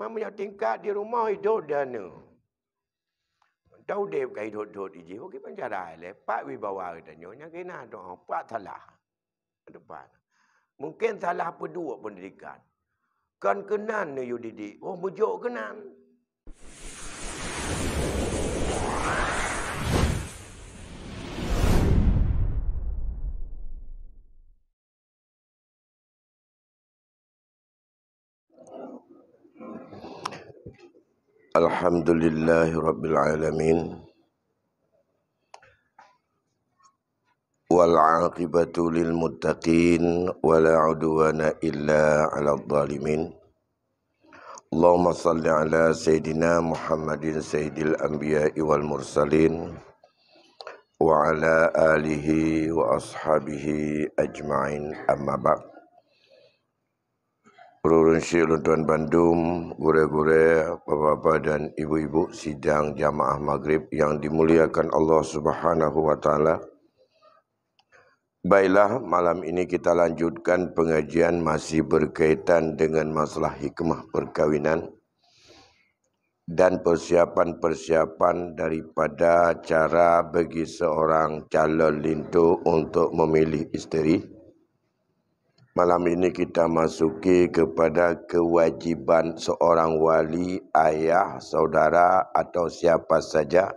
Mamanya tingkat di rumah hidup dana. Tahu dia bukan hidup-hidup di jiwa. Kita penjara. Pak wibawa katanya. Yang kena doa. Pak salah. Depan. Mungkin salah penduduk pendidikan. Kan kenan ni you didik. Oh, bujuk kenan. Alhamdulillahirrabbilalamin. Wal'aqibatu lil muttaqin. Wala udwana illa ala zalimin. Allahumma salli ala Sayyidina Muhammadin Sayyidil Anbiya'i wal Mursalin. Wa ala alihi wa ashabihi ajma'in amma ba'd. Urun Syekh Tuan Bandung, gure-gure, bapa-bapa dan ibu-ibu sidang jamaah maghrib yang dimuliakan Allah Subhanahu wa taala. Baiklah, malam ini kita lanjutkan pengajian masih berkaitan dengan masalah hikmah perkawinan dan persiapan-persiapan daripada cara bagi seorang calon lintu untuk memilih isteri. Malam ini kita masuki kepada kewajiban seorang wali, ayah, saudara atau siapa saja.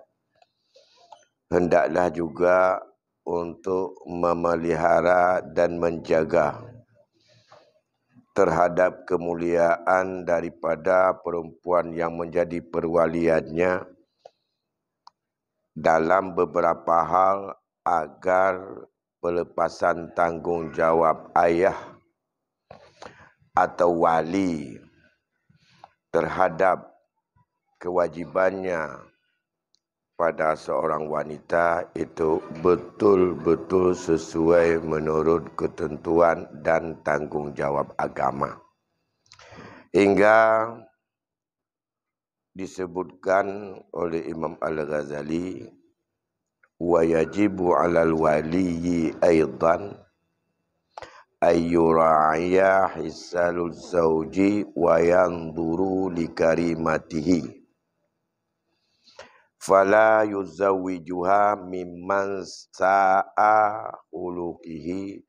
Hendaklah juga untuk memelihara dan menjaga terhadap kemuliaan daripada perempuan yang menjadi perwaliannya dalam beberapa hal agar pelepasan tanggungjawab ayah atau wali terhadap kewajibannya pada seorang wanita itu betul-betul sesuai menurut ketentuan dan tanggungjawab agama. Hingga disebutkan oleh Imam Al-Ghazali, wa yajibu 'alal waliyyi aidan ayyura'iya hisalul zawji wa yanzuru li karimatihi fala yuzawwijuha mimman sa'a ulukihi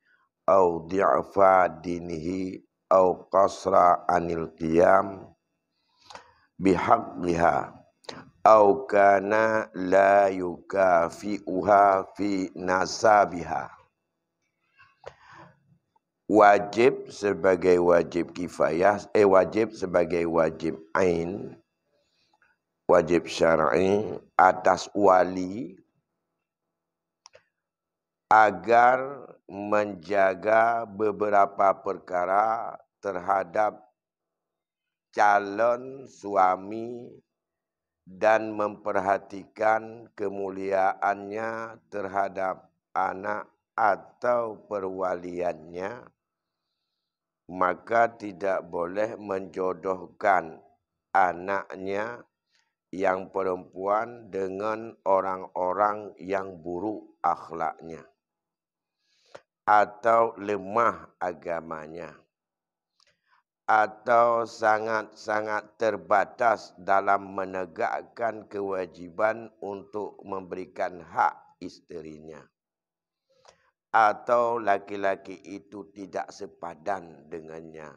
au di'fa dinihi au qasra anil qiyam bihaqqiha au kana la yukafi'uha fi nasabiha. Wajib sebagai wajib kifayah, wajib sebagai wajib ain, wajib syar'i atas wali agar menjaga beberapa perkara terhadap calon suami dan memperhatikan kemuliaannya terhadap anak atau perwaliannya, maka tidak boleh menjodohkan anaknya yang perempuan dengan orang-orang yang buruk akhlaknya atau lemah agamanya atau sangat-sangat terbatas dalam menegakkan kewajiban untuk memberikan hak isterinya, atau laki-laki itu tidak sepadan dengannya,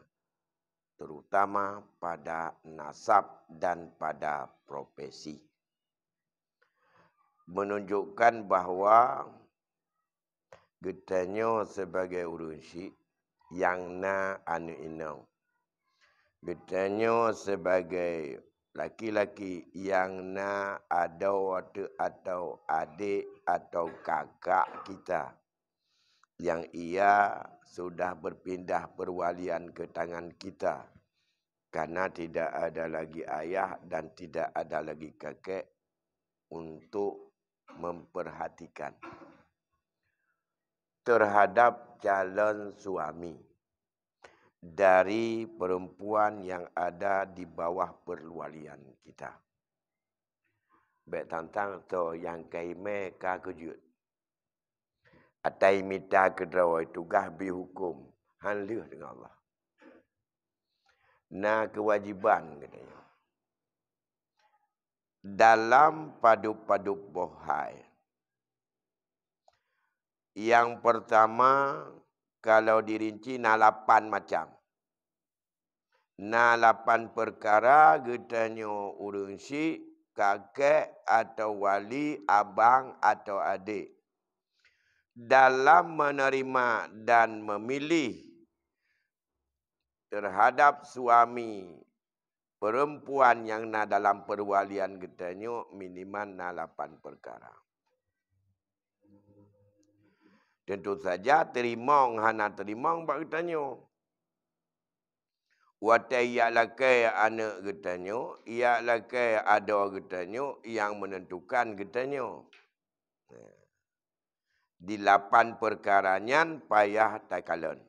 terutama pada nasab dan pada profesi. Menunjukkan bahawa getanya sebagai urunsi yang na anu inau. Getanya sebagai laki-laki yang na ada waktu atau adik atau kakak kita yang ia sudah berpindah perwalian ke tangan kita karena tidak ada lagi ayah dan tidak ada lagi kakek untuk memperhatikan terhadap calon suami dari perempuan yang ada di bawah perwalian kita. Baik tantang to yang kaime ka kejut. Atai mita kedrawai tugah bi hukum. Han leh dengan Allah. Na kewajiban katanya. Dalam paduk-paduk bohai. Yang pertama, kalau dirinci na 8 macam. Na 8 perkara katanya urang syik, kakek atau wali, abang atau adik. Dalam menerima dan memilih terhadap suami perempuan yang na dalam perwalian katanya minimal na 8 perkara. Tentu saja terima hana terima bak katanya. Watai ia lakai anak katanya, ia lakai ada katanya yang menentukan katanya. Di 8 perkaranya payah takalan.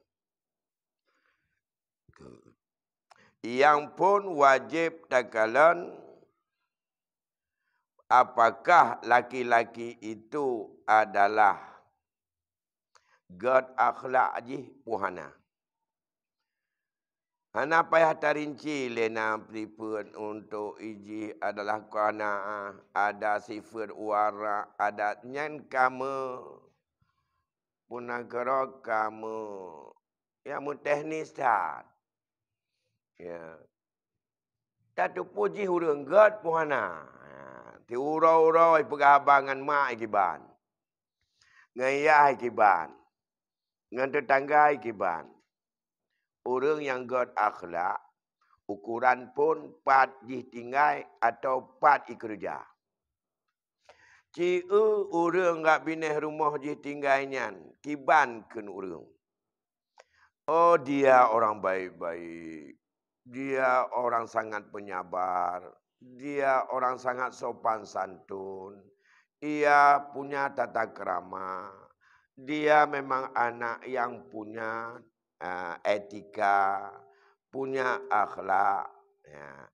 Yang pun wajib takalan apakah laki-laki itu adalah God akhlak ji puhana. Hana payah tarinci lena pripun untuk iji adalah kerana ada sifat wara, ada nyan kamu punagara kamu yang teknis tak. Ya. Tatu puji hurung God puhana. Ti urau-urau pegabangan mak ikiban. Ngayah ikiban. Ngan tetangga ikiban. Orang yang God akhlak, ukuran pun 4 tinggai atau 4 kerja. Ciu orang ngak bineh rumah tinggalnya, kiban ken orang. Oh dia orang baik-baik. Dia orang sangat penyabar. Dia orang sangat sopan santun. Ia punya tata krama. Dia memang anak yang punya etika, punya akhlak. Ya.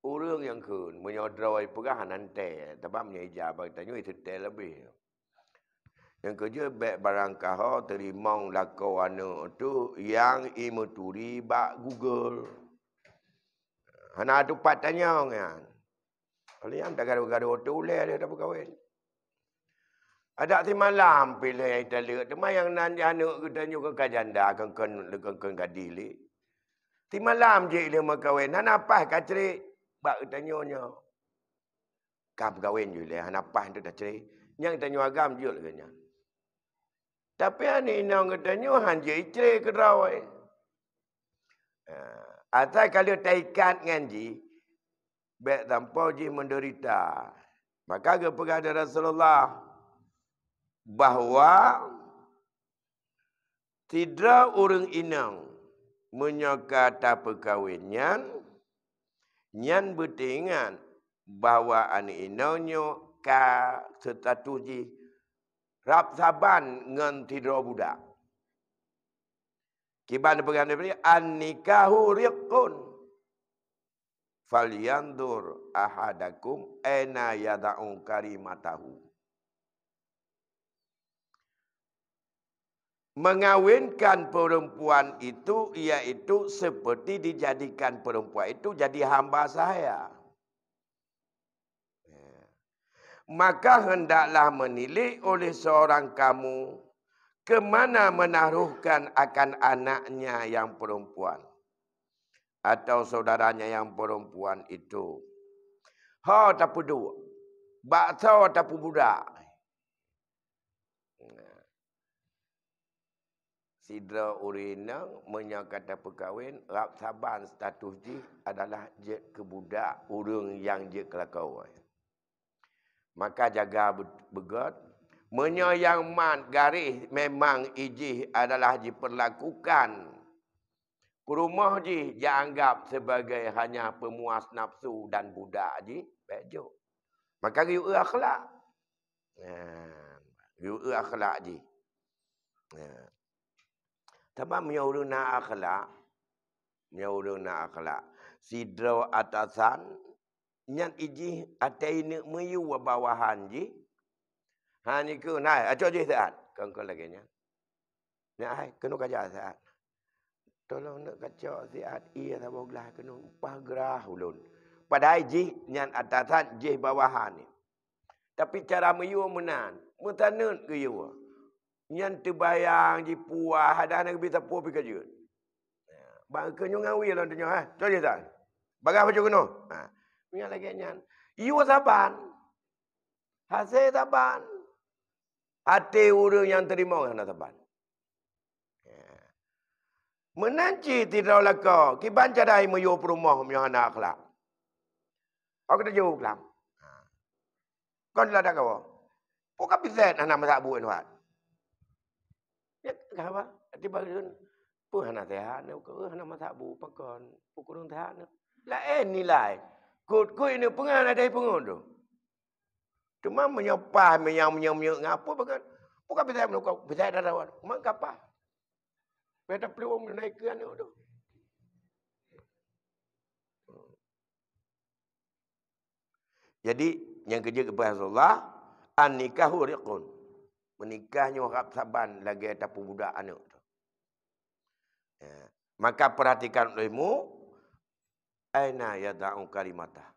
Orang yang kun menyodroi pegahan nanti, tapi menyeja bagi tanya itu lebih. Yang kerja baik barang kau terima lakau anu tu yang imeturi bak Google. Hana tu pat tanya kan. Kalau yang tak gaduh-gaduh tu leh dia dah berkahwin. Ada ti malam pilih yang terlihat. Cuma yang nanti anak kita juga kajanda kan kadili. Ti malam je dia berkahwin. Hana apa kacri bak tanya. Kau berkahwin je leh. Hana apa tu dah ceri. Yang tanya agam je lagi. Tapi ani nang katanya hanje icre kerawai. Asal kalau taikat nganji, baik tanpa ji menderita. Maka kepada Rasulullah bahawa tidak orang inang menyokata perkahwinan, nyan bertingan bahawa anak inangnya ka status ji rap saban ngan tidak budak. Kiban pegang daripada an-nikahu riqun. Falyandur ahadakum aina yada'u karimatahu. Mengawinkan perempuan itu iaitu seperti dijadikan perempuan itu jadi hamba saya. Maka hendaklah menilai oleh seorang kamu ke mana menaruhkan akan anaknya yang perempuan atau saudaranya yang perempuan itu. Ha tapu dua. Bakso tapu budak. Sidra urinang menyakata perkahwin, rap saban status ji adalah je ke budak urang yang je kelakau. Maka jaga begot. Menyayang man garis memang ijih adalah diperlakukan. Rumah ji dianggap sebagai hanya pemuas nafsu dan budak ji. Bejo. Maka riu akhlak. Riu akhlak ji. Sebab menyuruh nak akhlak. Menyuruh nak akhlak. Sidra atasan. Nyan ijih atai ni meyu bawahan ji. Hani ku nai aco je saat. Kau lagi nya. Nai kena kerja saat. Tolong nak kacau siat ia sama gelah kena upah gerah ulun. Padahal jih nyan atasan jih bawahan ni. Tapi cara meyu menan. Mutanun ke you. Nyan terbayang ji puah ada nak bisa puah pergi kerja. Bang kenyo ngawi lah tunyo ha. Tu je tak. Bagai baju keno. Ha. Punya lagi nyan. You saban. Hasil saban. Hati orang yang terima orang saban. Menanci tidak laka. Kiban cadai meyu perumah meyu anak akhlak. Aku dah jauh kelam. Kau dah ada kau. Bukan bisa anak masak buat buat. Ya, apa? Tiba-tiba pun anak sehat, anak masak bu pakon, pukul orang sehat. Lain nilai. Kut ini pengen ada pengen tu. Cuma menyopah, menyang ngapa pakai. Bukan bisa menukar, bisa ada rawat. Mak apa? Beda peluang menaikkan tu. Jadi yang kerja kepada Rasulullah, an-nikahu riqun. Menikahnya orang saban lagi ataupun budak anak tu. Ya. Maka perhatikan olehmu, aina yada'u kalimatah.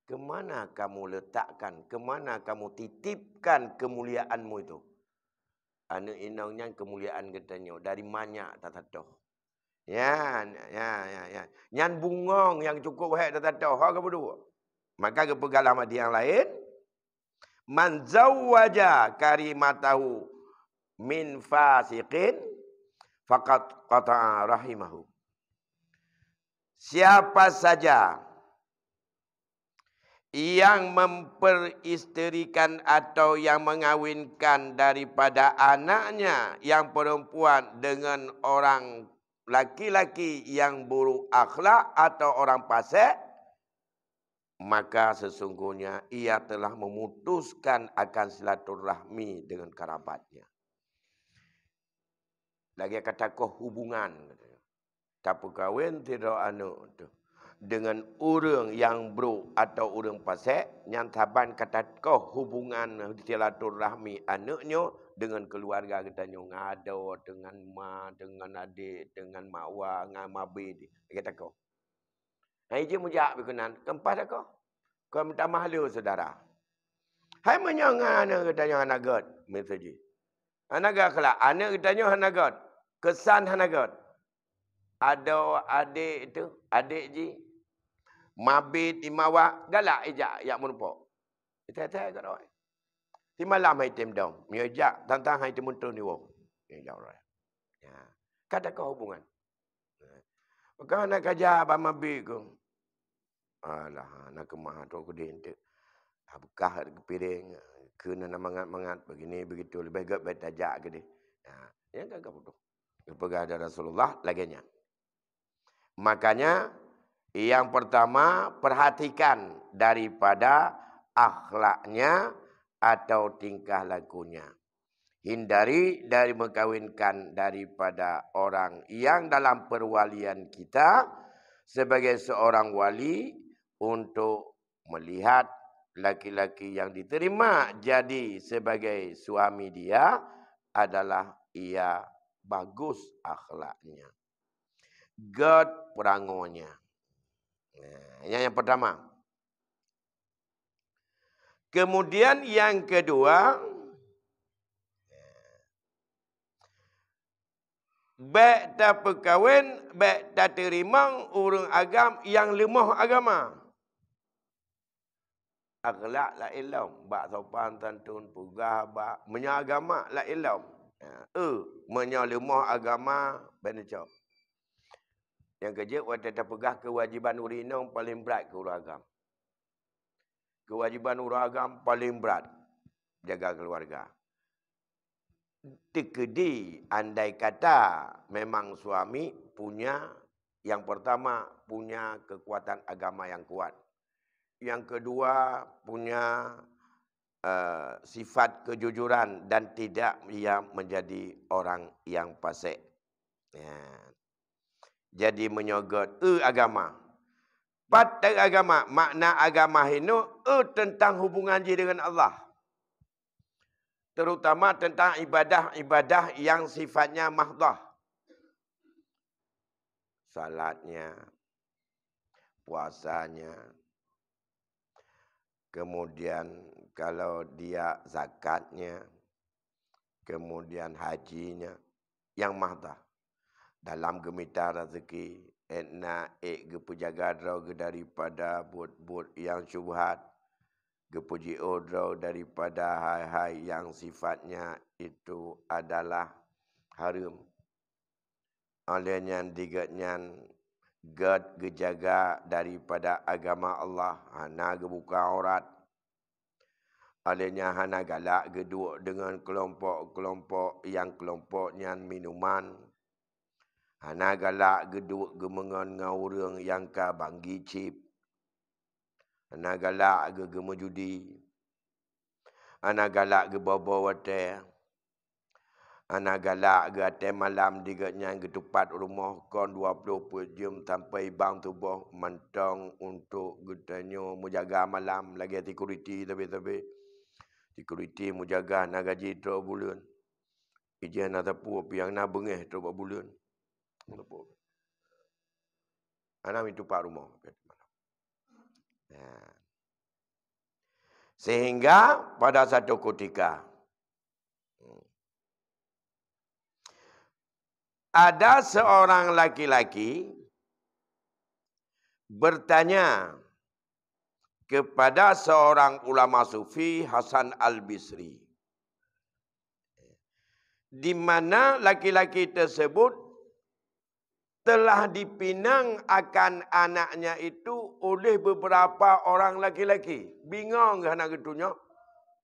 Kemana kamu letakkan, kemana kamu titipkan kemuliaanmu itu? Anak inangnya kemuliaan katanya dari banyak tatatoh. Ya. Nyan bungong yang cukup baik tatatoh. Ha ke berdua. Maka kepegalah mati yang lain. Man zawwaja karimatahu min fasiqin faqad qata'a rahimahu. Siapa saja yang memperisterikan atau yang mengawinkan daripada anaknya yang perempuan dengan orang laki-laki yang buruk akhlak atau orang fasik, maka sesungguhnya ia telah memutuskan akan silaturahmi dengan kerabatnya. Lagi kata kau hubungan. Tak perkahwin tidak anak tu. Dengan orang yang buruk atau orang fasik, yang taban kata kau hubungan silaturahmi anaknya dengan keluarga katanya ngado dengan mak, dengan adik, dengan makwa, dengan mabid. Kata kau. Hai je mujak berkenan. Kempas kau. Kau minta mahluk saudara. Hai menyangan anak katanya anak god. Mesej. Anak god kelak. Anak katanya anak god. Kesan anak god. Ada adik itu. Adik ji. Mabit imawa. Galak ijak. Yak menumpuk. Kita-kita kat orang. Di malam hai tim dong. Miajak. Tantang hai tim muntun ni wong. Ya Allah. Kata kau hubungan. Maka nak kajar abang mabit ku. Alah, nak kemah tu aku dintek. Bekah ke piring, kena nak mangat-mangat begini begitu lebih gak baik tajak ke dia. Ya kan kamu tu. Kepada Rasulullah laginya. Makanya yang pertama perhatikan daripada akhlaknya atau tingkah lakunya. Hindari dari mengkawinkan daripada orang yang dalam perwalian kita sebagai seorang wali untuk melihat laki-laki yang diterima jadi sebagai suami dia adalah ia bagus akhlaknya. God perangonya. Yang pertama. Kemudian yang kedua, baik tak perkahwin, baik tak terima orang agam yang lemah agama. Akhlak la ilm, bak sopan santun pugah bak menyagama la ilm. Menyalemah agama benar. Yang kerja waktu tak pegah kewajiban urinong paling berat ke orang agam. Kewajiban orang agam paling berat jaga keluarga. Tekedi andai kata memang suami punya yang pertama punya kekuatan agama yang kuat. Yang kedua punya sifat kejujuran dan tidak ia menjadi orang yang fasik. Ya. Jadi menyogot agama. Pada agama, makna agama itu tentang hubungan dia dengan Allah. Terutama tentang ibadah-ibadah yang sifatnya mahdah. salatnya, puasanya, kemudian kalau dia zakatnya, kemudian hajinya, yang mahdah. Dalam gemita rezeki, etna gepujaga draw daripada buat-buat yang syubhat, gepuji odraw daripada hai-hai yang sifatnya itu adalah haram. Olehnya digatnya gad gejaga daripada agama Allah, hana gebuka aurat. Olehnya hana galak geduk dengan kelompok-kelompok yang kelompoknya minuman. Hana galak geduk gemengan ngawurang yang ka banggi cip. Hana galak ge gemujudi. Hana galak ge bobo wate. Hana galak ge ate malam digatnya getupat rumah kon 20 jam sampai bang tubuh mentong untuk getanyo menjaga malam lagi security tapi security menjaga nak gaji 2 bulan. Ijan nak tapu yang nak bengeh 2 bulan. Anak itu pak rumah. Sehingga pada satu ketika ada seorang laki-laki bertanya kepada seorang ulama sufi, Hasan Al-Bisri, di mana laki-laki tersebut telah dipinang akan anaknya itu oleh beberapa orang laki-laki. Bingung ke anak gitunya?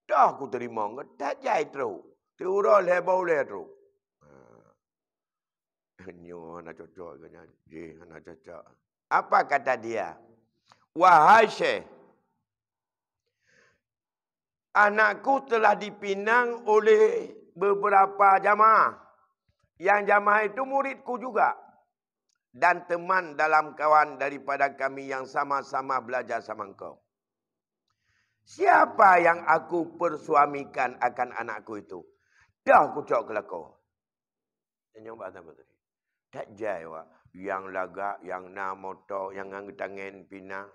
Dah aku terima ke? Tak jai terus. Terus lebau le terus. Nyo anak cocok ke ni? Anak cocok. Apa kata dia? Wahai Syekh, anakku telah dipinang oleh beberapa jamaah. Yang jamaah itu muridku juga. Dan teman dalam kawan daripada kami yang sama-sama belajar sama engkau. Siapa yang aku persuamikan akan anakku itu? Dah aku cok kelakau. Ini apa tadi? Tak jai wak. Yang lagak, yang nak motor, yang angkat tangan pinang.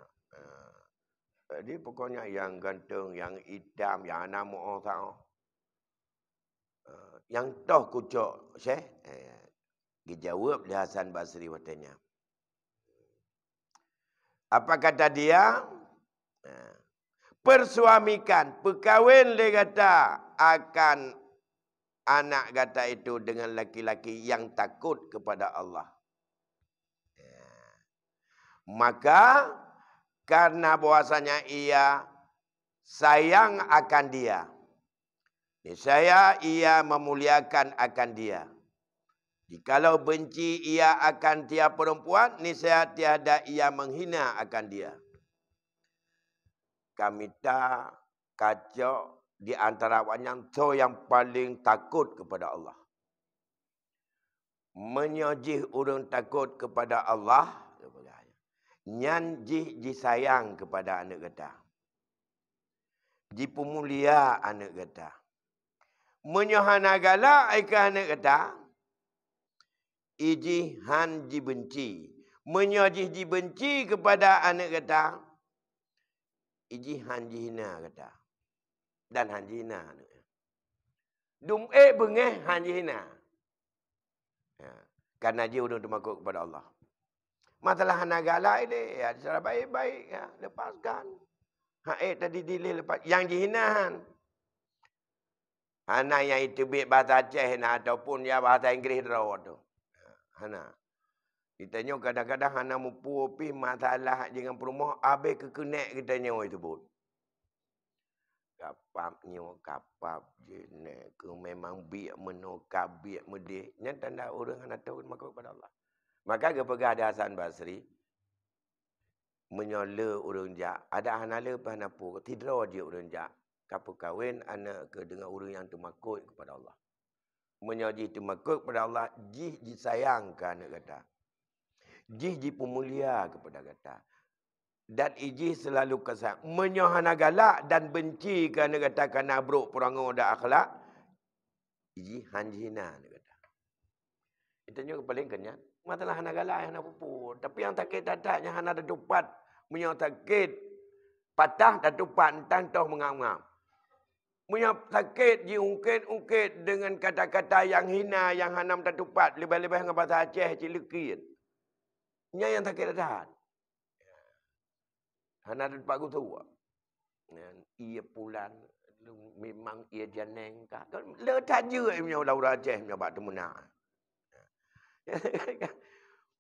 Jadi pokoknya yang ganteng, yang hitam, yang anak mau tahu. Yang toh kucok, Syekh. Dijawab oleh Hasan Basri watanya. Apa kata dia? Persuamikan, perkahwin le kata akan anak kata itu dengan laki-laki yang takut kepada Allah. Maka karena bahwasanya ia sayang akan dia, niscaya ia memuliakan akan dia. Jikalau benci ia akan tiap perempuan, niscaya tiada ia menghina akan dia. Kami tak kacau di antara wanyang yang paling takut kepada Allah. Menyojih orang takut kepada Allah, nyanjih disayang kepada anak kata. Dipemulia anak kata. Menyohana galak akan anak kata. Iji han dibenci. Menyojih dibenci kepada anak kata. Iji han dihina kata. Dan han dihina. Bengeh han dihina. Karena dia udah termakuk kepada Allah. Masalah han galak ini. Ya, secara baik-baik. Ya, lepaskan. Tadi dilih lepas. Yang dihina. Hana yang itu baik bahasa Aceh ataupun ya bahasa Inggeris rawat tu. Hana. Ditanya kadang-kadang hana mupu-upi masalah dengan perumah. Habis kekenek kitanya itu pun. Kapap je. Ke memang biak menokap, biak medih. Yang tanda orang hana tahu makhluk kepada Allah. Maka kepada ada Hasan Basri. Menyola orang jak. Ada hana lepas hana pun. Tidak dia orang jak. Kapu kahwin anak ke dengan orang yang termakut kepada Allah. Menyajih termakut kepada Allah. Jih disayangkan anak kata. Jih dipemulia kepada kata. Dan ijih selalu kesal. Menyohana galak dan benci kerana kata kerana buruk perangai dan akhlak. Ijih hanjina kata. Itu yang paling kenyat. Masalah hana galai hana pupu. Tapi yang takit datatnya hana ada tupat. Punya takit patah dan tupat entang toh mengam-ngam. Punya sakit diungkit-ungkit dengan kata-kata yang hina, yang hanam tak tupat. Lebih-lebih dengan bahasa Aceh, cilikit. Nya yang sakit datat. Hana ada tupat ku ia pulan. Memang ia janeng kah. Letak je punya orang Aceh, punya bak temunak.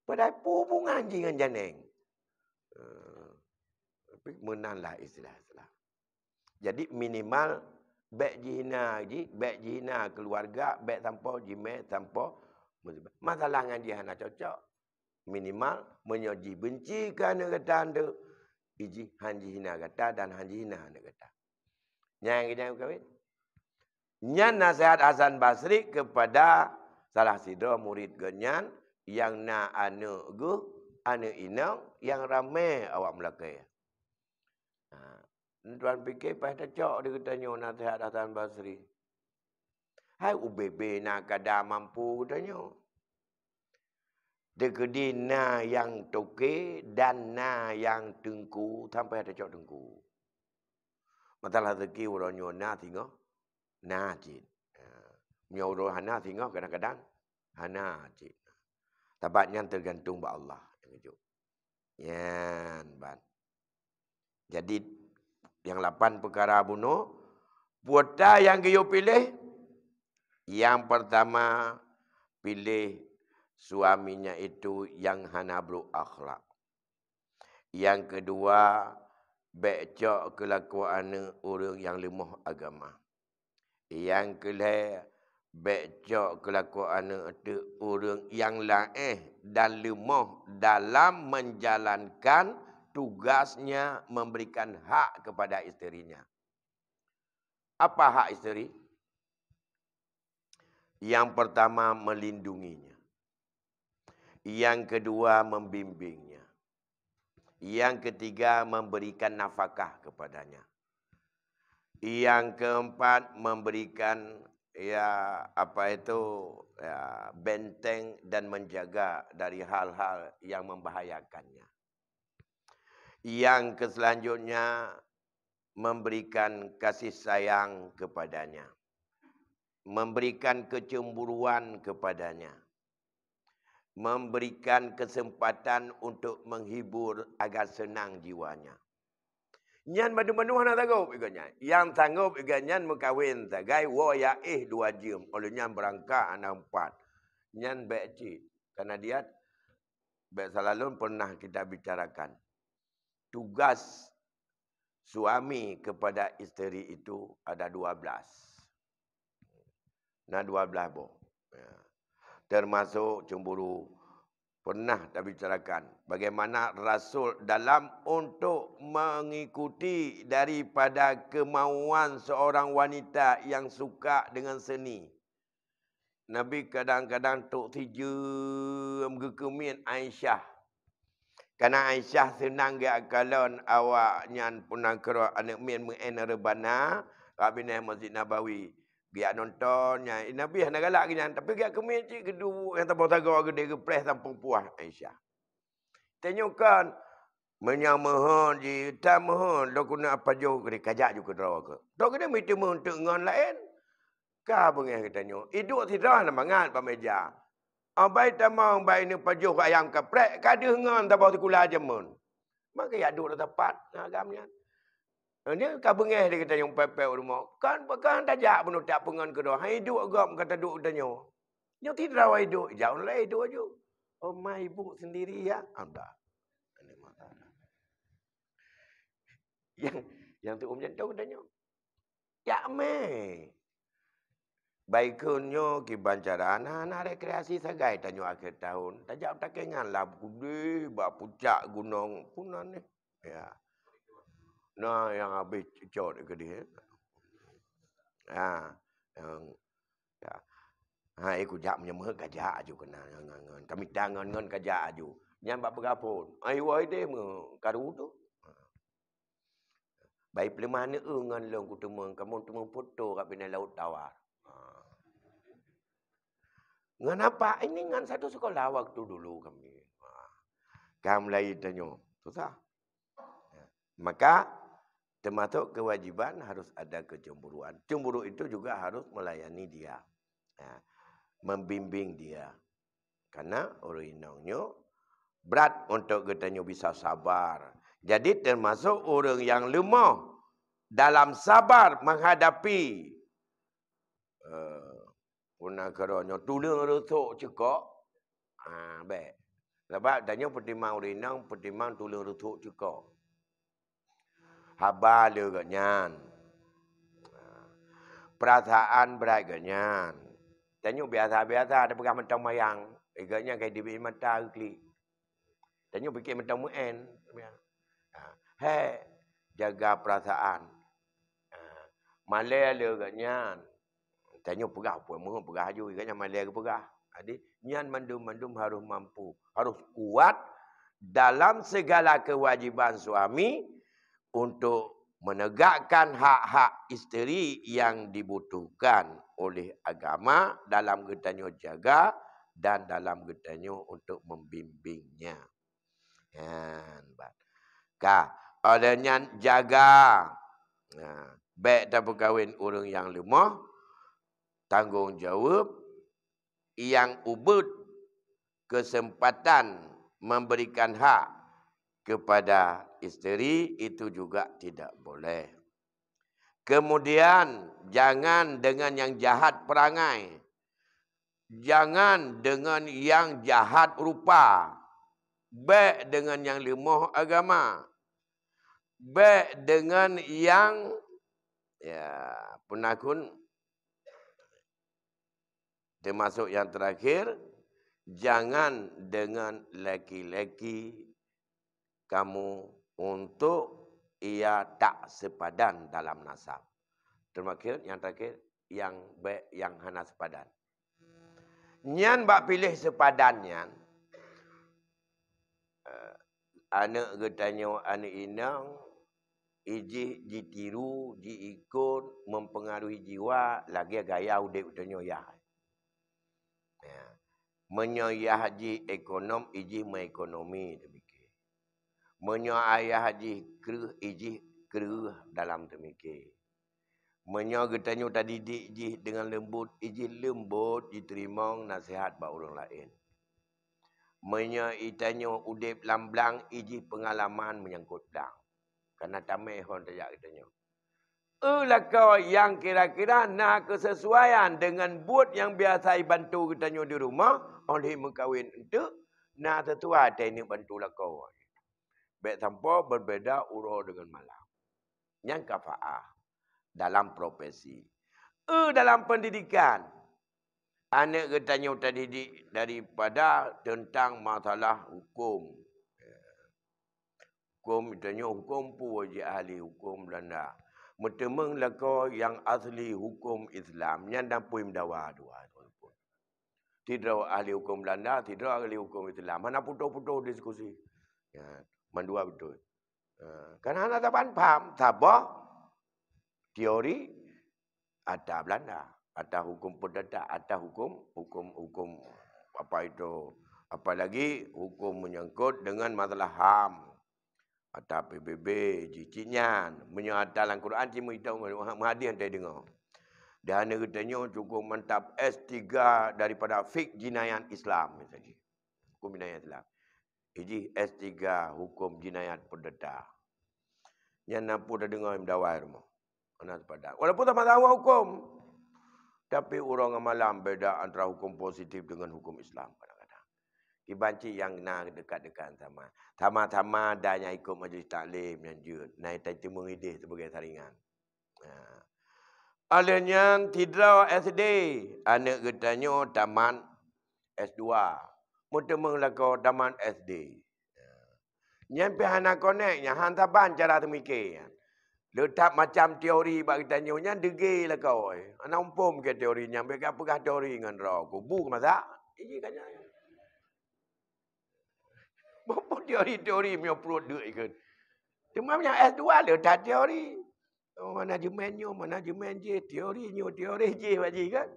Padahal hubungan je dengan janeng. Tapi menanglah istilah-istilah. Jadi minimal baik jihina keluarga, baik tanpa jime, tanpa masalah dengan dia nak cocok. Minimal menyoji benci kerana kata anda. Iji hanji hina kata dan hanji hina anda kata. Yang kita kawin. Nyan nasihat Hasan Basri kepada salah sidra murid genyan yang na anu inang yang ramai awak melakai. Tuan fikir pas cocok dia katanya nasihat Hasan Basri. Hai UBB nak kada mampu katanya. Dekedi na yang toke dan na yang tengku sampai ada cocok tengku. Masalah rezeki orangnya na tengok. Na cik. Punya orang hana tengok kadang-kadang. Hana cik. Tabatnya tergantung pada Allah. Yan ban. Jadi yang 8 perkara bunuh. Puata yang kayu pilih. Yang pertama pilih suaminya itu yang hana berakhlak. Yang kedua becok kelakuan orang yang lemah agama. Yang kedua becok kelakuan orang yang lain dan lemah dalam menjalankan tugasnya memberikan hak kepada isterinya. Apa hak isteri? Yang pertama melindunginya. Yang kedua membimbingnya. Yang ketiga memberikan nafkah kepadanya. Yang keempat memberikan benteng dan menjaga dari hal-hal yang membahayakannya. Yang selanjutnya memberikan kasih sayang kepadanya. Memberikan kecemburuan kepadanya. Memberikan kesempatan untuk menghibur agar senang jiwanya. Nyan madu-madu nak sanggup ikutnya. Yang sanggup ikutnya mengkawin sagai waya 2 jam. Oleh nyan berangkat anak 4. Nyan baik cik. Karena dia baik selalu pernah kita bicarakan. Tugas suami kepada isteri itu ada 12. Nah 12 boh. Termasuk cemburu. Pernah kita bicarakan. Bagaimana Rasul dalam untuk mengikuti daripada kemauan seorang wanita yang suka dengan seni. Nabi kadang-kadang tok tijam gekemin Aisyah. Karena Aisyah senang dia akalon awaknya punang kera anak min rebana. Kabinah Masjid Nabawi. Dia nontonnya. Nabi nak galak gini. Tapi dia kemil cik kedua. Yang tak tahu gede ke pres tanpa puas Aisyah. Tanyakan. Menyamahan je. Tak mahan. Dah kena apa jauh. Dia kajak juga draw ke. Tak kena minta untuk ngon lain. Kau pengah tanya. Hidup tidak nak mangat pada meja. Abai tak mau baik ni pajuh ayam kaprek. Kada ngon tak bawa sekolah je mun. Maka ya duduk tepat. Nah agamnya. Dia kabengeh dia kata yang pepek rumah. Kan tajak penuh tak pengan kedua. Hai hidup agam kata duk tanya. Yang tidak rawai hidup. Jauh lah hidup aja. Oh my ibu sendiri ya. Anda. Ini masalah. Yang tu macam tu tanya. Ya meh. Baikunnya kibancaran anak rekreasi sagai tanya akhir tahun. Tajak tak kengan lah. Gede. Bak puncak gunung. Punan ni. Ya. Nah, yang habis cocok ke dia. Yang ya. Ikut jak menyemah kajak aju kena ngan. Kami tangan ngan kajak aju. Nyambak berapun. Wai dia karu tu. Baik pelih mana ngan long ku temu kamu temu foto kat pinai laut tawar. Ngan apa? Ini ngan satu sekolah waktu dulu kami. Kamu mulai tanya. Susah. Maka termasuk kewajiban harus ada kecemburuan. Cemburu itu juga harus melayani dia. Membimbing dia. Karena orang-orangnya berat untuk katanya bisa sabar. Jadi termasuk orang yang lemah dalam sabar menghadapi punakaranya tulang rusuk cekak. Baik. Sebab tanya pertimang orang pertimang tulang rusuk cekak. Habar dia ganyan. Perasaan berat ganyan. Tanya biasa-biasa ada pegang mentang mayang. Agaknya kayak diberi mata klik. Tanya fikir mentang muen. Hei, jaga perasaan. Malai dia ganyan. Tanya pegah pun, mohon pegah je. Agaknya malai ke pegah. Jadi, nyan mandum-mandum harus mampu. Harus kuat dalam segala kewajiban suami untuk menegakkan hak-hak isteri yang dibutuhkan oleh agama dalam getanya jaga dan dalam getanya untuk membimbingnya. Adanya jaga. Baik tak berkahwin orang yang lemah, tanggungjawab yang ubud kesempatan memberikan hak kepada isteri itu juga tidak boleh. Kemudian jangan dengan yang jahat perangai. Jangan dengan yang jahat rupa. Baik dengan yang lemah agama. Baik dengan yang penakut. Termasuk yang terakhir, jangan dengan laki-laki kamu untuk ia tak sepadan dalam nasab. Termasuk yang terakhir, yang baik yang hana sepadan. Nyan bak pilih sepadannya. Anak getanya anak inang, iji ditiru, diikut, mempengaruhi jiwa, lagi gaya udip getanya ya. Menyayah haji ekonom, iji mengekonomi demikian. Menyayah haji keruh, iji keruh dalam demikian. Menyayah getanya tadi iji dengan lembut, iji lembut diterima nasihat bak orang lain. Menyayah itanya udip lamblang, iji pengalaman menyangkut belang. Karena tamai hon tajak getanya. Kau yang kira-kira nak kesesuaian dengan buat yang biasa bantu kitanya di rumah oleh mengkawin itu nak sesuai teknik bantu kau. Baik tanpa berbeza urut dengan malam. Yang kafaah dalam profesi. Dalam pendidikan. Anak kitanya terdidik daripada tentang masalah hukum. Hukum kitanya hukum pun wajib ahli hukum Belanda. Metemeng lako yang asli hukum Islam. Yang dampui mendawa dua. Tidak ahli hukum Belanda, tidak ahli hukum Islam. Mana putus-putus diskusi. Mendua betul. Karena anak tapan paham. Sabah, teori, ada Belanda. Ada hukum perdata, ada hukum apa itu. Apalagi hukum menyangkut dengan masalah HAM. Atau PBB, cicinya, menyatakan Quran, cuma itu menghadiri yang saya dengar. Dan katanya cukup mantap S3 daripada fiqh jinayat Islam. Misalnya. Hukum jinayat Islam. Ini S3 hukum jinayat perdata. Yang nampu dah dengar yang dawai rumah. Walaupun tak tahu hukum. Tapi orang malam beda antara hukum positif dengan hukum Islam. Dibanci yang nak dekat-dekat sama. Sama-sama dan yang ikut majlis taklim yang jut. Naik tak mengidih sebagai saringan. Alanya tidak SD. Anak getanya taman S2. Mutemeng lako taman SD. Nyampe anak konek, yang hantaban cara temikir. Letak macam teori bagi tanya, degil lako. Anak umpum ke teori, nyampe ke apakah teori dengan roh. Kubu ke masa? Ini kan. Apa teori-teori punya perut duit kan. Cuma yang S2 letak teori. Manajemen je, teori je bagi kan.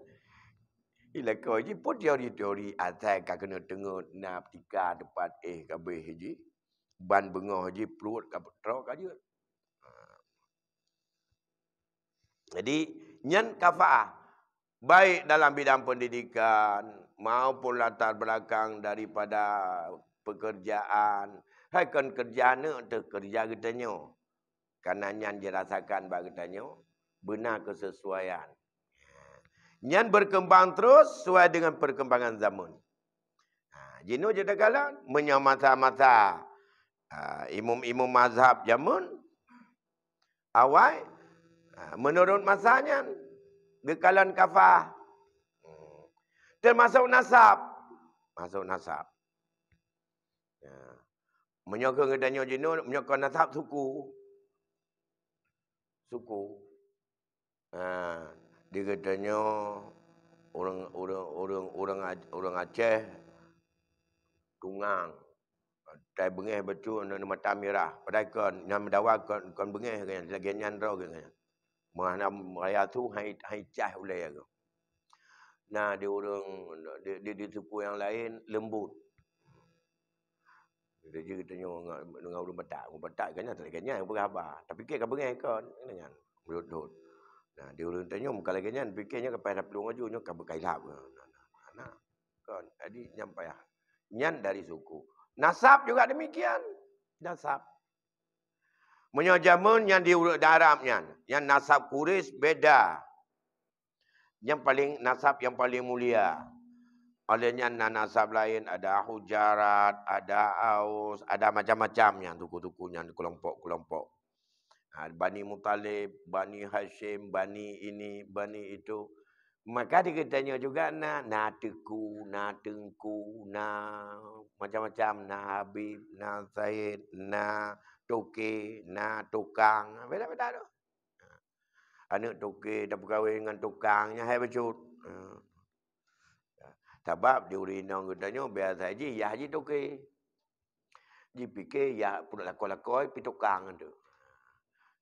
Ila kau je pun teori-teori asal kau kena tengok na tika depan kabeh je. Ban bengah je perut kau trok aja. Jadi nyan kafaah baik dalam bidang pendidikan maupun latar belakang daripada pekerjaan. Hai kan kerjaan tu kerja katanya. Karena nyan dirasakan bagi katanya benar kesesuaian. Nyan berkembang terus sesuai dengan perkembangan zaman. Jino je dagalan menyamata-mata imam-imam mazhab zaman awal menurut masanya gekalan kafah termasuk nasab. Masuk nasab. Menyokong katanya jino menyokong nasab suku. Dia katanya orang Aceh tungang. Tai bengih betul nama mata merah. Padahal kon yang mendawa kon bengih kan lagi nyandra kan. Mana raya tu hai cah ulai aku. Nah dia orang di suku yang lain lembut. Dia je katanya dengan orang Batak kan tak kena apa khabar. Tapi fikir kan bengih kon dengan mulut. Nah dia orang tanya kalau kena fikirnya kepada pelung ajunya kan berkailap. Nah kon jadi nyampai nyan dari suku. Nasab juga demikian. Nasab. Punya zaman yang di Arab nyan. Yang nasab Quraisy beda. Yang paling nasab yang paling mulia. Olehnya nasab lain ada Hujarat, ada Aus, ada macam-macam yang tuku-tukunya kelompok-kelompok. Bani Muttalib, Bani Hashim, Bani ini, Bani itu. Maka dikatanya juga na teku, na tengku, na macam-macam, na Habib, na Said, na Toke, na tukang. Beda-beda tu. Anak Toke dah berkahwin dengan tukangnya, hai becut. Sebab di urinang katanya biasa haji, ya haji Toke. Dia fikir ya pun lakoi-lakoi pi tukang tu.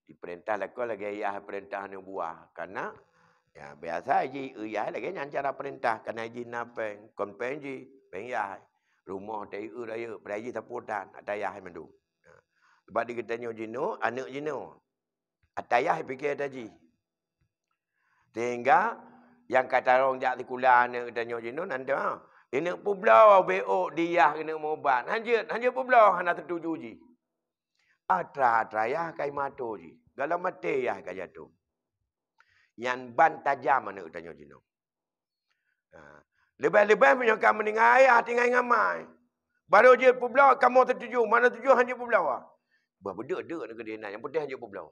Diperintah lakoi lagi ya perintah ni buah. Karena ya biasa haji ya lagi nyan cara perintah karena haji napeng kon penji peng ya rumah tai raya beraji taputan atayah mendu. Sebab dia katanya jino anak jino atayah fikir haji. Sehingga yang kata orang jak sekulah ni katanya jino nanda ini publau beok dia kena mobat. Hanjut publau hana tertuju ji. Atra-atrayah kai mato ji. Galau mati ya kai jatuh. Yang ban tajam mana katanya jino. Lebih-lebih punya kamu dengan ayah tinggal ngamai. Baru je publau kamu tertuju. Mana tuju hanjut publau. Berdek-dek nak kena yang putih hanjut publau.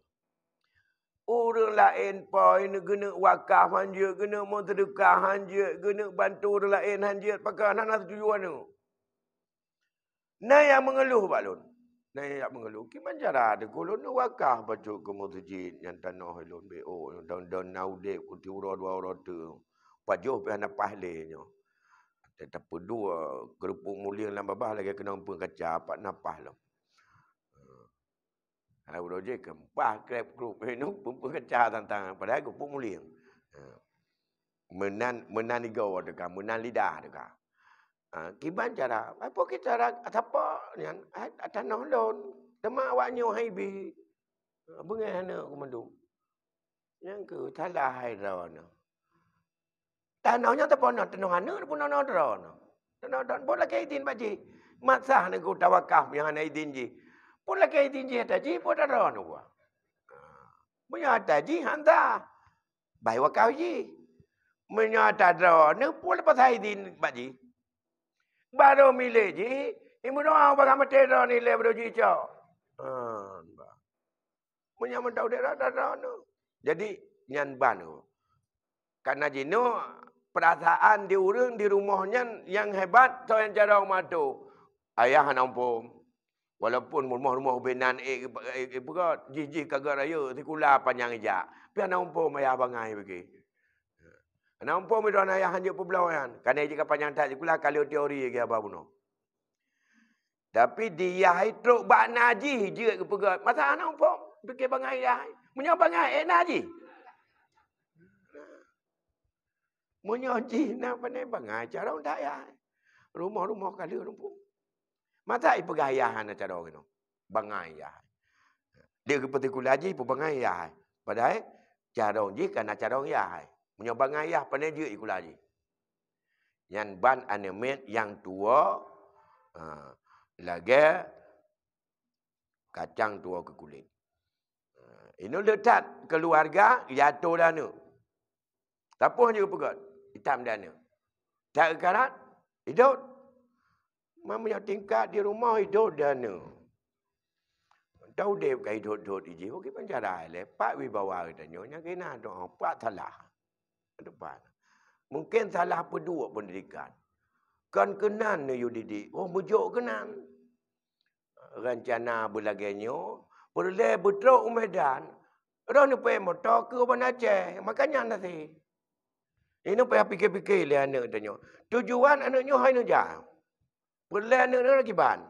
Orang lain poin kena wakaf hanjut, kena mau sedekah hanjut, kena bantu orang lain hanjut, pakai anak tujuan tu. Nah yang mengeluh balun. Nah yang mengeluh. Gimana cara ada kolon wakaf baca ke masjid yang tanah ilun BO, daun naudek kuti ura dua ura tu. Pajuh pi anak pahlenya. Tetap dua kerupuk mulia dalam babah lagi kena umpun kaca apa napah lah. Aku je kempah krep grup ini pun kecah tentang padahal aku pun mulia. Menan ligau dekat, menan lidah dekat. Kiban cara, apa kita apa yang tanah lon, tema awaknya haibi. Bengai hana komando. Yang ke salah hai rawana. Tanahnya tapana tanah hana pun tanah rawana. Tanah dan boleh kaitin baji. Maksah nak tawakaf yang hana idin ji. Pula kaya tinji hataji, pula darah nuwa. Punya hataji, hanta. Baik wakau ji. Punya darah nu, pula pasai din baji. Baru milih ji, ibu doa bagai mati darah ni, baru ji cak. Punya mentau darah nu. Jadi, nyan banu. Karena jinu, perasaan di urang di rumahnya yang hebat, so yang jarang matu. Ayah nampung. Walaupun rumah-rumah benan berat, jijik kagak raya, sekolah panjang ejak. Tapi anak umpam ayah bangai bagi. Anak umpam itu anak ayah hanya pebelawan. Karena jika panjang tak sekolah, kalau teori lagi apa pun. Tapi dia itu bak naji je ke pegat. Masa anak umpam, fikir bangai ayah. Punya bangai naji. Menyoji na pandai bangai cara dak ya. Rumah-rumah kali rumput. Mata ipegayahan cara orang. Bangai ya. Dia seperti kulaji pun bangai ya. Padahal cara orang ji kan cara orang ya. Punya bangai ya pandai je ikulaji. Yang ban anemet yang tua lagi kacang tua ke kulit. Ini letak keluarga jatuh dah ni. Tapuh juga pegat. Hitam dah ni. Tak karat hidup. Mamanya tingkat di rumah hidup dah ni. Tahu dia kai hidup iji. Okey penjara le. Pak wibawa katanya. Yang kena doa. Pak salah. Depan. Mungkin salah penduduk pendidikan. Kan kenan ni you didik. Oh bujuk kenan. Rencana belagainya. Boleh betul Medan. Orang ni pergi motor ke Ubin Aceh. Makanya nanti. Ini pergi fikir-fikir le anak tanya. Tujuan anaknya hai nak jah. Boleh anak ni lagi ban.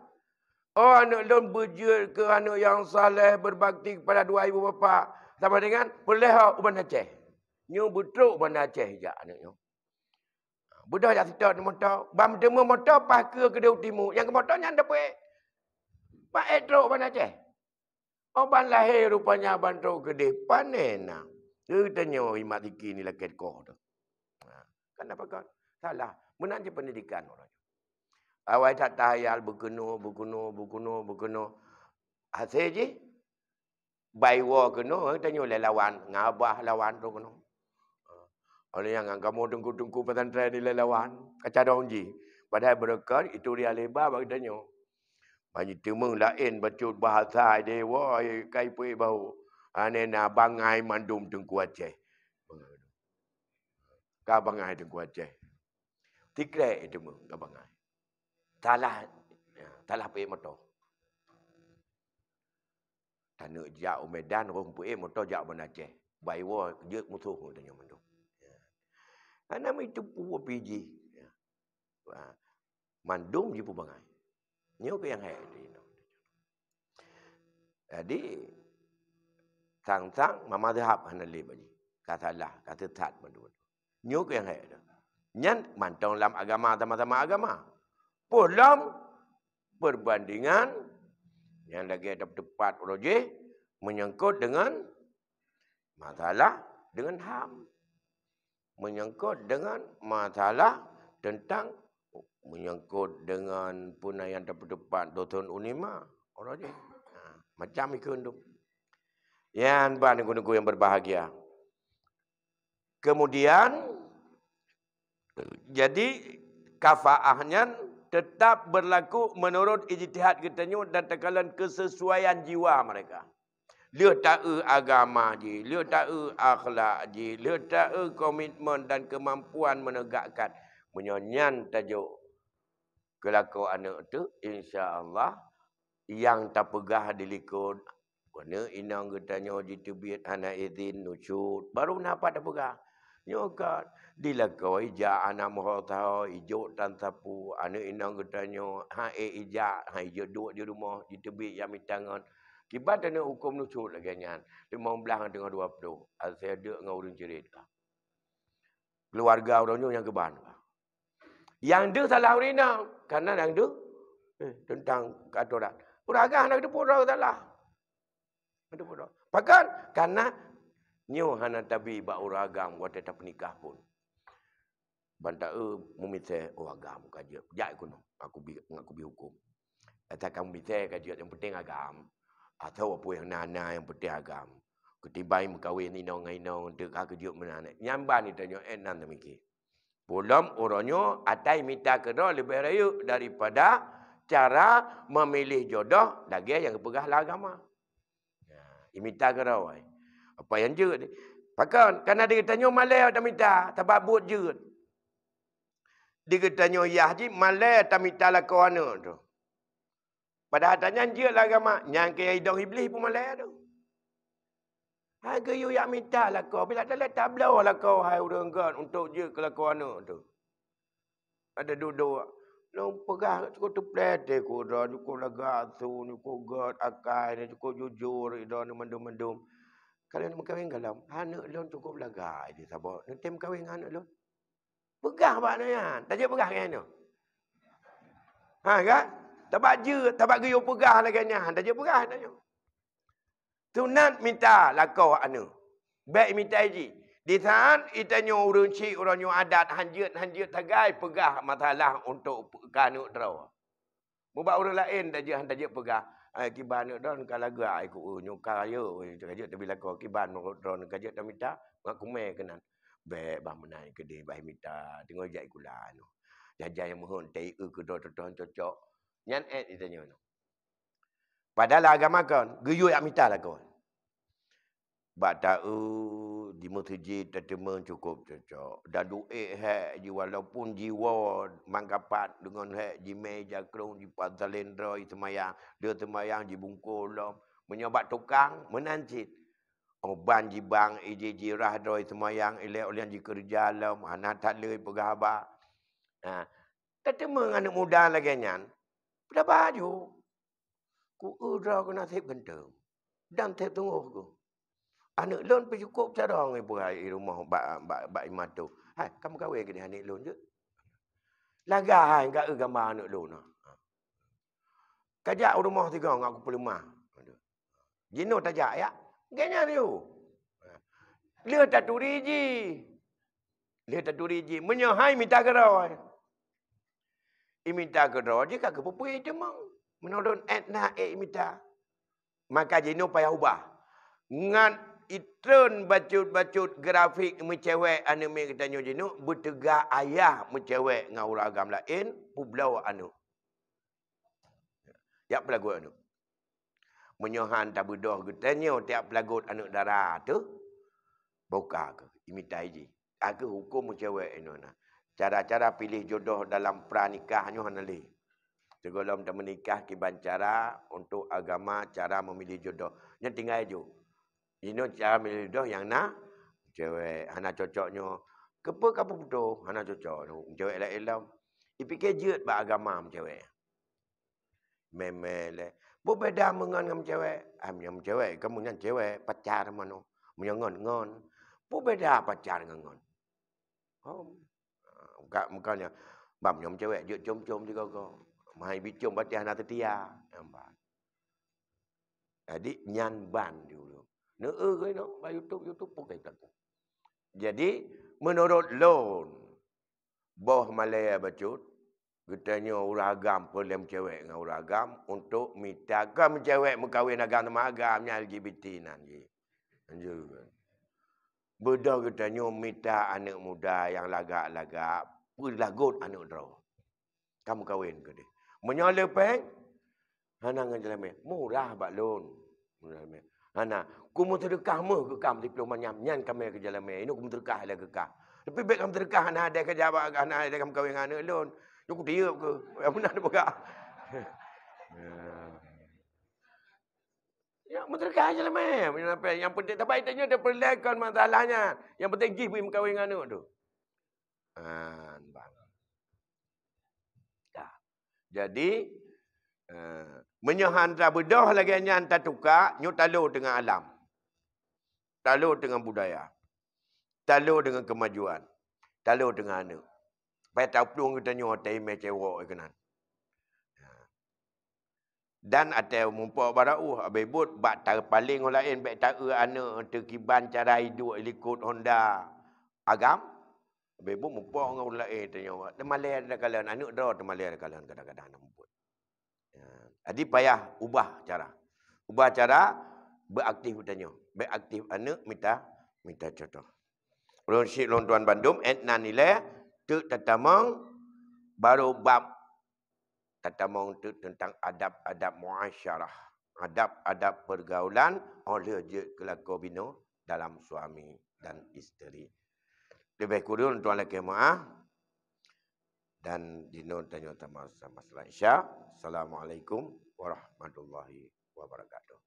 Oh anak lon berjud ke anak yang saleh berbakti kepada dua ibu bapa. Sama dengan boleh Ubin Aceh. Nyu betul Ubin Aceh je anaknya. Budak yang sitar di motor. Bam demo motor pas ke Kedua Timur. Yang ke motornya anda pergi. Pak Edro Ubin Aceh. Oban lahir rupanya abang truk gede. Panena. Katanya Imat Diki ni lah ketkoh tu. Kenapa kan? Salah. Menang je pendidikan orang. Awal tak tahayal berkena. Hasil je. Baywa kena. Tanya oleh lawan. Ngabah lawan tu kena. Oleh yang kamu tunggu-tunggu pesantren ni lawan. Kacadong je. Padahal berdekat. Itu dia lebar bagi tanya. Banyak temung lain bacut bahasa dewa kai pui bau. Anena bangai mandum Tengku Aceh. Ka bangai Tengku Aceh. Tikrek itu mung ka bangai. Talah pe motor. Tanah jak Medan rumput motor jak Ubin Aceh. Baiwa je musuh tanya mandum. Nama itu puwa PG. Mandum je pu bangai. Nyo ke yang hai. Jadi sang mama zahab hanali baji. Katalah, kata tat mandum. Nyo ke yang hai. Nyan mantong dalam agama sama-sama agama. Pulam perbandingan yang lagi ada tepat roje menyangkut dengan masalah dengan HAM. Menyangkut dengan masalah tentang menyangkut dengan punai yang tepat Dotun Unima. Roje. Macam ikut tu. Yang negara-negara yang berbahagia. Kemudian, jadi kafaahnya tetap berlaku menurut ijtihad katanya dan tekalan kesesuaian jiwa mereka. Dia tahu agama je, dia tahu akhlak je, dia tahu komitmen dan kemampuan menegakkan. Menyonyan tajuk kelakuan anak tu, insya-Allah yang tak pegah dilikut. Kena inang katanya ditebit anak izin nucut. Baru nampak tak pegah. Nyokat. Dilakau ijak anak mohotau. Ijuk tan sapu. Anak inang katanya. Ijak. Ijuk duduk di rumah. Ditebit yang mitangan. Kibat anak hukum nucut lagi nyan. 15 dengan 20. Saya ada dengan urun cerit. Keluarga orangnya yang keban. Yang dia salah urina. Karena yang dia tentang keaturan. Uragan nak dipur salah. Dipur. Bahkan karena nyo hana tabi ba uragam wa tetap nikah pun. Banta mumise uragam kaje. Jak kuno aku bi hukum. Kata kamu bisa kaje yang penting agam. Atau apa yang nana yang penting agam. Ketibai mengkawin inong untuk kerja menana. Nyamban ni tanya nan temiki. Belum orangnya atai minta kena lebih rayu daripada cara memilih jodoh lagi yang pegah agama. Minta ke rawai. Apa yang je. Pakan karena dia tanya malai tak minta, sebab buat je. Dia tanya yah ji malai tak minta lah kawana tu. Padahal tanya je lah agama, yang ke hidung iblis pun malai tu. Hai ke you yang minta lah kau, bila tak tak belau lah kau hai urang untuk je kelakuan tu. Ada duduk Nung pegah cukup tu plete ko dah cukup laga tu cukup god akai ni cukup jujur ida ni mendum-mendum. Kalian nak kahwin galam, anak lon cukup laga dia sabar. Nanti kahwin anak lon. Pegah maknanya. Tajuk pegah kan tu. Ha kan? Tabat geyo pegah lagi nya. Tajuk pegah tajuk. Sunat minta lakau anu. Baik minta haji. Di saat itanyo urun cik uranyo adat hanjut tagai pegah masalah untuk kanuk draw. Mubak orang lain tajuk pegah. Kiban don kalau gua aku nyuka yo tajuk tapi lakau kiban don tajuk tak minta ngaku me kenan. Baik bah menai kedai bah minta tengok jai kula anu. Jajan yang mohon tai ke don cocok. Nyan itanyo no. Padahal agama kan geyo yak minta lah kau. Bak tahu di masjid tetemen cukup cocok. Dan duit ji walaupun jiwa mangkapat dengan ji meja kerung ji pazalendra semayang. Dia semayang ji bungkulam. Menyobat tukang menancit. Oban ji bang ji rah doi semayang ilek olian ji kerja lam anak tak lei pegahaba. Nah, tetemen anak muda lagi nyan. Pada baju. Ku udra ku nasib genteng. Dan tep tunggu ku. Anak lon pergi cukup cadang ibu hai rumah bak imat tu. Hai, kamu kahwin ke ni anak lon je? Laga hai enggak gambar anak lon. Kajak rumah tiga ngak aku pelumah. Jino tajak ya. Ganya tu. Dia tak turiji. Dia tak turiji menyahai minta gerau. Minta gerau je kak kepupui demang. Menurut etna minta. Maka jino payah ubah. Ngan itron bacut-bacut grafik mencewek anime katanya jenu bertegak ayah mencewek ngau agam lain publau anu. Ya pelagut anu. Menyohan tabudoh katanya tiap pelagut anu darah tu buka ke imitai ji. Aku hukum mencewek anu nah. Cara-cara pilih jodoh dalam pranikahnya hanali. Sebelum tak menikah kiban cara untuk agama cara memilih jodoh. Yang tinggal je. Ini cara milih jodoh yang nak cewek hana cocoknya kepa kapu putu hana cocok cewek la elam ipikir jeut ba agama cewek memele bu beda mengan cewek am cewek kamu nyan cewek pacar mano menyon-ngon bu beda pacar ngon oh enggak mukanya bam nyom cewek jeut com-com juga kok mai bicom bati hana tetia nampak jadi nyan ban dulu ke no ba YouTube pun kita. Jadi menurut lon boh Malaya bacut katanya uragam pelem cewek dengan uragam untuk minta kam cewek mengkawin agam sama agamnya LGBT nanti. Juga. Beda katanya minta anak muda yang lagak-lagak pelagut anak draw. Kamu kawin ke dia. Menyala peng hana ngan murah bak lon. Hana, kumu terdekat mu ke kam diploma nyam nyan kami ke jalan ini kumu terdekat lah ke kam. Tapi baik kamu terdekat hana ada ke jawab hana ada kamu kawin anak lon. Yo ku dia ke. Apa nak buka? Ya mu terdekat jalan yang penting tapi tanya ada perlakuan masalahnya. Yang penting gih pergi kawin anak tu. Bang. Dah. Jadi menyohan bedah lagi nyan tak tukar nyu talu dengan alam. Talu dengan budaya. Talu dengan kemajuan. Talu dengan anu. Pai tahu pelung kita nyu tai me cewok kenan. Dan atau mumpuk barau abebut bak tar paling orang lain bak tak ana terkiban cara hidup ikut Honda agam. Abebut mumpuk dengan orang lain tanya. Temalai ada kalan anu dah temalai ada kalan kadang-kadang mumpuk. Jadi payah ubah cara. Ubah cara beraktif tanya. Beraktif anak minta contoh. Ulun Syekh Long Tuan Bandung etna nilai tu tatamang baru bab tatamang tu tentang adab-adab muasyarah. Adab-adab pergaulan oleh je kelakon bina dalam suami dan isteri. Lebih kurang tuan laki maaf dan dino tanya masalah Isya. Assalamualaikum warahmatullahi wabarakatuh.